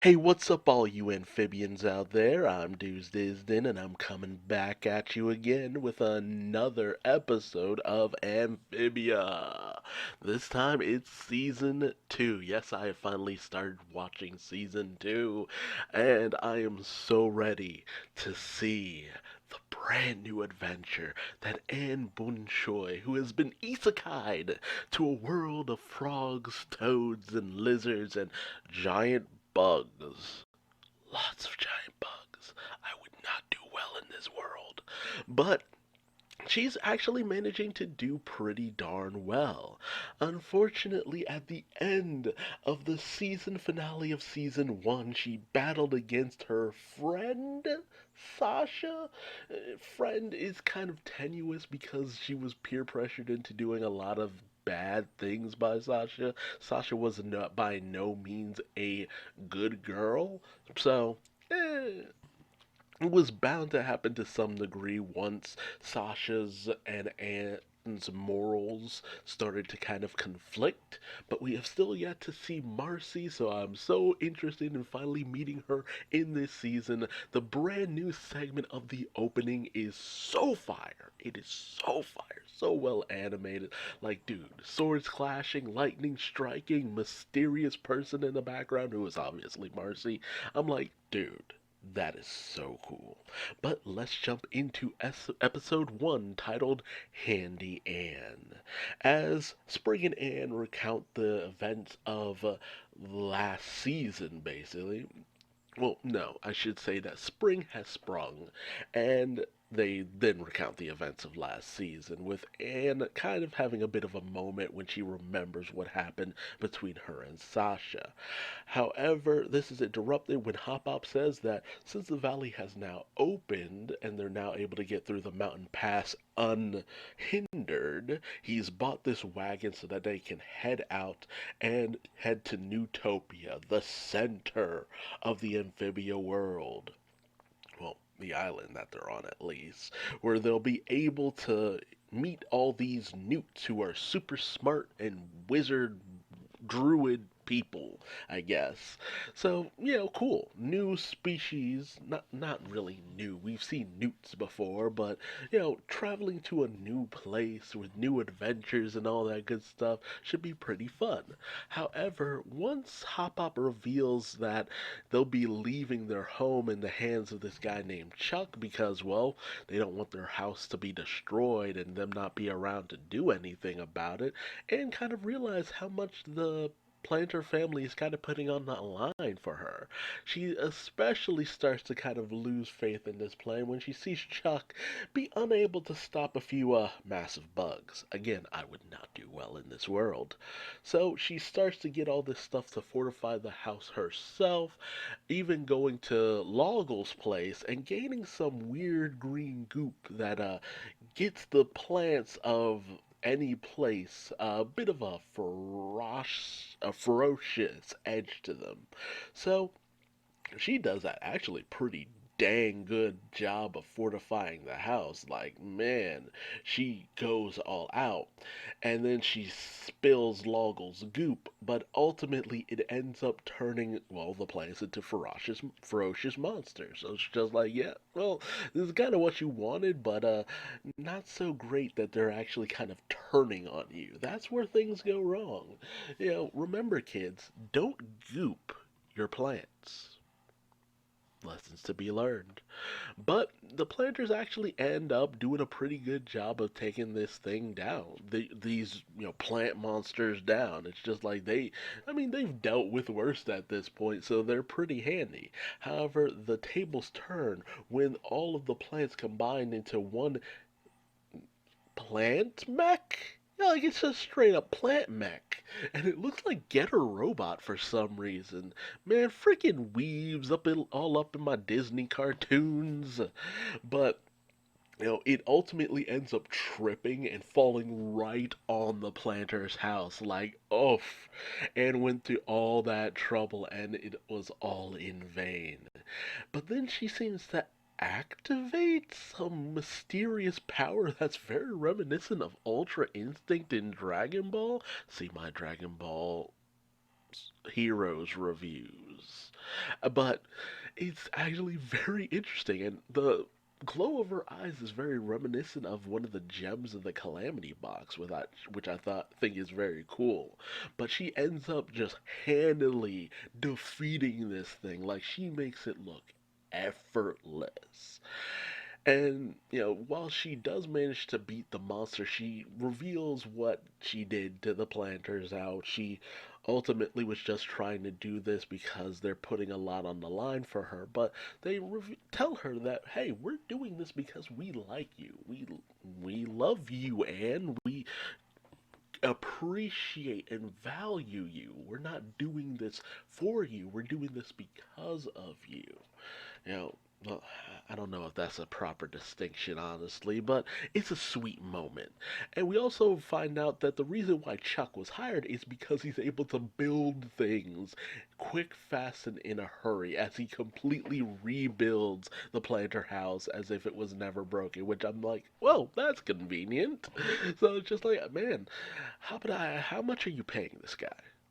Hey, what's up, all you amphibians out there? I'm Duuz-Diz-Din, and I'm coming back at you again with another episode of Amphibia. This time it's season 2. Yes, I have finally started watching season 2, and I am so ready to see the brand new adventure that Anne Bunchoi, who has been isekai'd to a world of frogs, toads, and lizards, and giant bugs. Lots of giant bugs. I would not do well in this world. But she's actually managing to do pretty darn well. Unfortunately, at the end of the season finale of season 1, she battled against her friend, Sasha. Friend is kind of tenuous because she was peer pressured into doing a lot of bad things by Sasha. Sasha was not by no means a good girl. So, eh, it was bound to happen to some degree once Sasha's and Anne's morals started to kind of conflict, but we have still yet to see Marcy, so I'm so interested in finally meeting her in this season. The brand new segment of the opening is so fire. It is so fire, so well animated. Like, dude, swords clashing, lightning striking, mysterious person in the background who is obviously Marcy. I'm like, dude, that is so cool. But let's jump into episode 1 titled Handy Anne. As Spring and Anne recount the events of last season, basically, well, no, I should say that spring has sprung, and they then recount the events of last season, with Anne kind of having a bit of a moment when she remembers what happened between her and Sasha. However, this is interrupted when Hop Hop says that since the valley has now opened and they're now able to get through the mountain pass unhindered, he's bought this wagon so that they can head out and head to Newtopia, the center of the Amphibia world. Well, the island that they're on at least, where they'll be able to meet all these newts who are super smart and wizard druid people, I guess. So, cool. New species, not really new. We've seen newts before, but traveling to a new place with new adventures and all that good stuff should be pretty fun. However, once Hop Hop reveals that they'll be leaving their home in the hands of this guy named Chuck because, well, they don't want their house to be destroyed and them not be around to do anything about it, and kind of realize how much the Planter family is kind of putting on that line for her. She especially starts to kind of lose faith in this plan when she sees Chuck be unable to stop a few massive bugs. Again, I would not do well in this world. So she starts to get all this stuff to fortify the house herself, even going to Loggle's place and gaining some weird green goop that gets the plants of any place a bit of a ferocious edge to them. So she does that actually pretty dang good job of fortifying the house. Like, man, she goes all out. And then she spills Loggle's goop, but ultimately it ends up turning, well, the plants into ferocious monsters. So it's just like, yeah, well, this is kind of what you wanted, but not so great that they're actually kind of turning on you. That's where things go wrong. Remember, kids, don't goop your plants. Lessons to be learned. But the planters actually end up doing a pretty good job of taking this thing down. These, plant monsters down. It's just like they've dealt with worse at this point, so they're pretty handy. However, the tables turn when all of the plants combine into one plant mech? Yeah, like it's a straight up plant mech. And it looks like Getter Robot for some reason. Man, freaking weaves all up in my Disney cartoons. But it ultimately ends up tripping and falling right on the planter's house, like, oof, and went through all that trouble, and it was all in vain. But then she seems to activate some mysterious power that's very reminiscent of Ultra Instinct in Dragon Ball. See my Dragon Ball Heroes reviews. But it's actually very interesting, and the glow of her eyes is very reminiscent of one of the gems in the Calamity box, which I thought think is very cool. But she ends up just handily defeating this thing, like she makes it look effortless. And, while she does manage to beat the monster, she reveals what she did to the planters out. She ultimately was just trying to do this because they're putting a lot on the line for her, but they tell her that, hey, we're doing this because we like you. We love you, and we appreciate and value you. We're not doing this for you. We're doing this because of you. You know, well, I don't know if that's a proper distinction, honestly, but it's a sweet moment. And we also find out that the reason why Chuck was hired is because he's able to build things quick, fast, and in a hurry as he completely rebuilds the planter house as if it was never broken, which I'm like, well, that's convenient. So it's just like, man, how much are you paying this guy?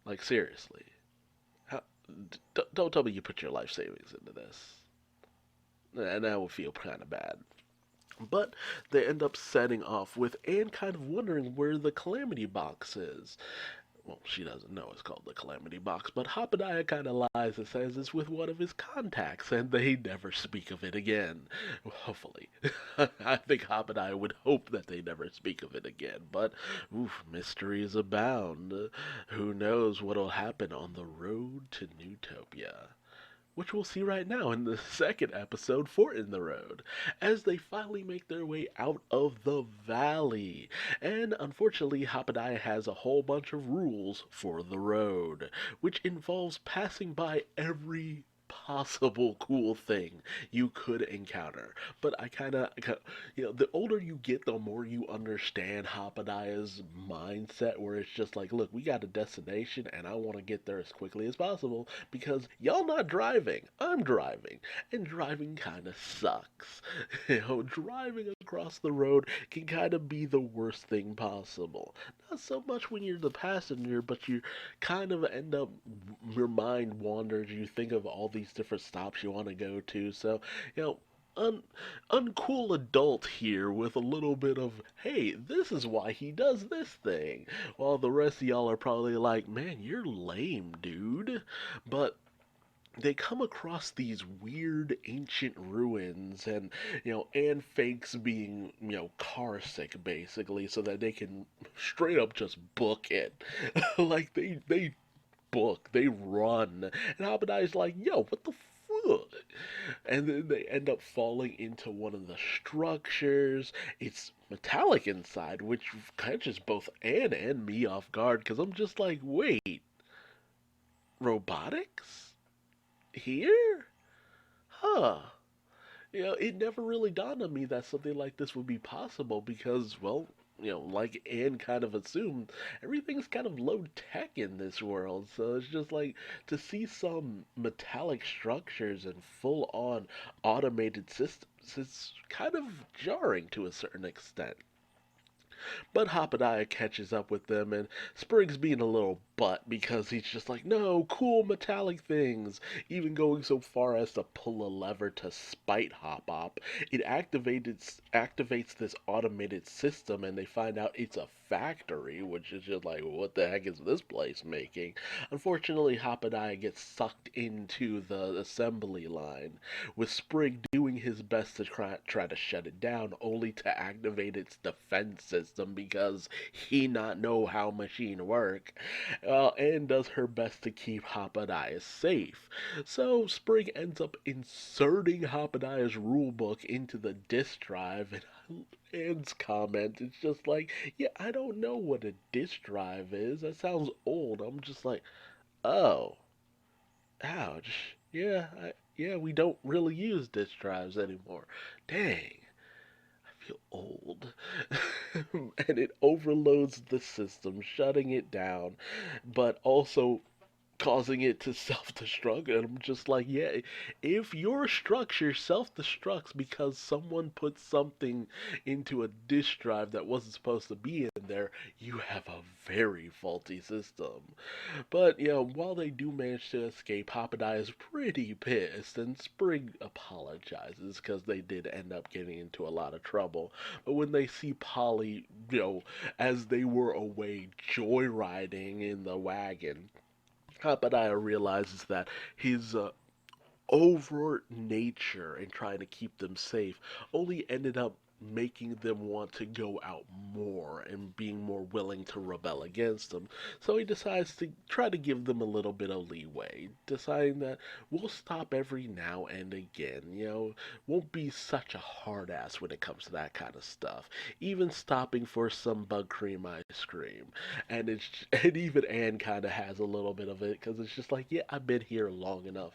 Like, seriously. How, don't tell me you put your life savings into this. And I would feel kind of bad. But they end up setting off with Anne kind of wondering where the Calamity Box is. Well, she doesn't know it's called the Calamity Box, but Hoppediah kind of lies and says it's with one of his contacts, and they never speak of it again. Hopefully. I think Hoppediah would hope that they never speak of it again, but, oof, mysteries abound. Who knows what'll happen on the road to Newtopia? Which we'll see right now in the second episode for In the Road, as they finally make their way out of the valley. And unfortunately, Hoppediah has a whole bunch of rules for the road, which involves passing by every possible cool thing you could encounter. But I kind of, the older you get, the more you understand Hoppediah's mindset, where it's just like, look, we got a destination and I want to get there as quickly as possible because y'all not driving, I'm driving, and driving kind of sucks. Driving across the road can kind of be the worst thing possible. Not so much when you're the passenger, but you kind of end up, your mind wanders, you think of all these different stops you want to go to. So, you know, un, uncool adult here with a little bit of, hey, this is why he does this thing. While the rest of y'all are probably like, man, you're lame, dude. But they come across these weird ancient ruins, and Anne fakes being car sick basically so that they can straight up just book it. Like they book, they run, and Abadai's like, yo, what the fuck? And then they end up falling into one of the structures. It's metallic inside, which catches both Anne and me off guard because I'm just like, wait, robotics here? Huh. It never really dawned on me that something like this would be possible because, well, like Anne kind of assumed, everything's kind of low tech in this world. So it's just like to see some metallic structures and full on automated systems, it's kind of jarring to a certain extent. But Hoppediah catches up with them, and Sprig's being a little butt because he's just like, no, cool metallic things. Even going so far as to pull a lever to spite Hop-Op. It activates this automated system, and they find out it's a factory, which is just like, what the heck is this place making? Unfortunately, Hoppediah gets sucked into the assembly line, with Sprig doing his best to try to shut it down, only to activate its defense system because he not know how machine work. Anne does her best to keep Hoppediah safe. So Sprig ends up inserting Hoppediah's rulebook into the disk drive, and Anne's comment is just like, yeah, I don't know what a disk drive is. That sounds old. I'm just like, oh, ouch. Yeah, we don't really use disk drives anymore. Dang, I feel old. And it overloads the system, shutting it down, but also causing it to self-destruct. And I'm just like, yeah, if your structure self-destructs because someone put something into a disk drive that wasn't supposed to be in there, you have a very faulty system. But, while they do manage to escape, Hoppedeye is pretty pissed, and Sprig apologizes because they did end up getting into a lot of trouble. But when they see Polly, as they were away joyriding in the wagon, Hoppedeye realizes that his overt nature and trying to keep them safe only ended up making them want to go out more and being more willing to rebel against them. So he decides to try to give them a little bit of leeway, deciding that we'll stop every now and again, won't be such a hard ass when it comes to that kind of stuff. Even stopping for some bug cream ice cream. And even Anne kind of has a little bit of it because it's just like, yeah, I've been here long enough.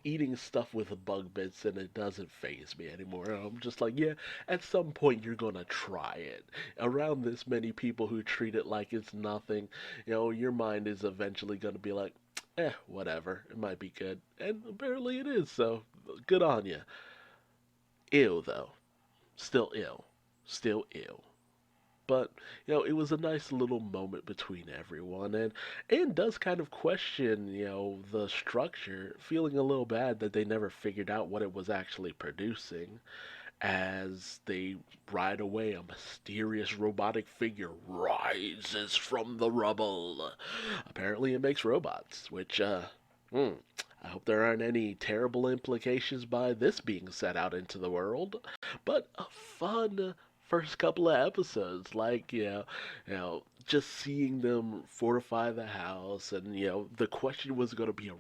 Eating stuff with bug bits and it doesn't phase me anymore. I'm just like, yeah, at some point you're gonna try it. Around this many people who treat it like it's nothing, your mind is eventually gonna be like, whatever, it might be good. And apparently it is, so good on you. Ew, though. Still ill. Still ill. But, it was a nice little moment between everyone. And does kind of question, the structure, feeling a little bad that they never figured out what it was actually producing. As they ride away, a mysterious robotic figure rises from the rubble. Apparently, it makes robots, which, I hope there aren't any terrible implications by this being set out into the world. But a fun first couple of episodes, like, just seeing them fortify the house, and the question was going to be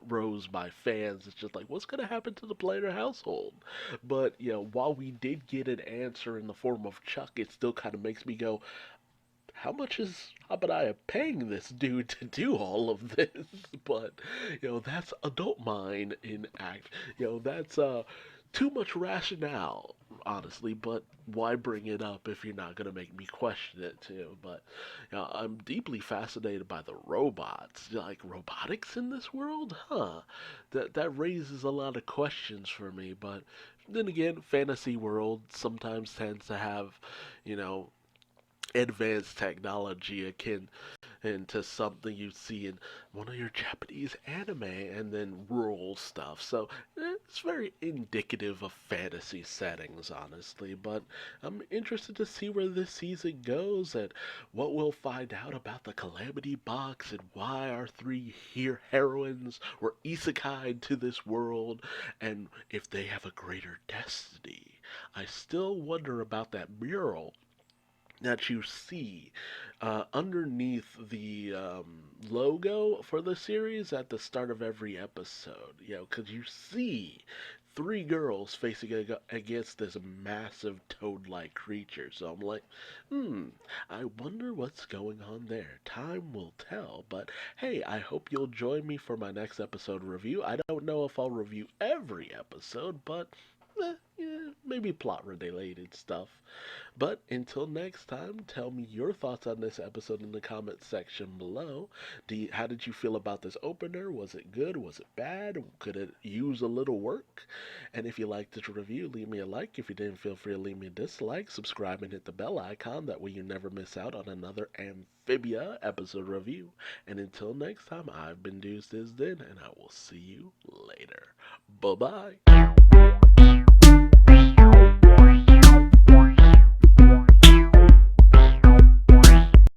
rose by fans. It's just like, what's going to happen to the Planner household? But while we did get an answer in the form of Chuck, it still kind of makes me go, how much is Abadiah paying this dude to do all of this? But, that's adult mind in act. That's too much rationale, honestly, but why bring it up if you're not going to make me question it too? But, I'm deeply fascinated by the robots. Like, robotics in this world? Huh. That raises a lot of questions for me, but then again, fantasy world sometimes tends to have, you know, advanced technology akin into something you see in one of your Japanese anime and then rural stuff. So it's very indicative of fantasy settings, honestly. But I'm interested to see where this season goes and what we'll find out about the Calamity Box and why our three here heroines were isekai to this world and if they have a greater destiny. I still wonder about that mural that you see underneath the logo for the series at the start of every episode. Because you see three girls facing against this massive toad-like creature. So I'm like, I wonder what's going on there. Time will tell. But hey, I hope you'll join me for my next episode review. I don't know if I'll review every episode, but maybe plot-related stuff. But until next time, tell me your thoughts on this episode in the comments section below. How did you feel about this opener? Was it good? Was it bad? Could it use a little work? And if you liked this review, leave me a like. If you didn't, feel free to leave me a dislike. Subscribe and hit the bell icon. That way you never miss out on another Amphibia episode review. And until next time, I've been Duuz-Diz-Din, and I will see you later. Bye-bye.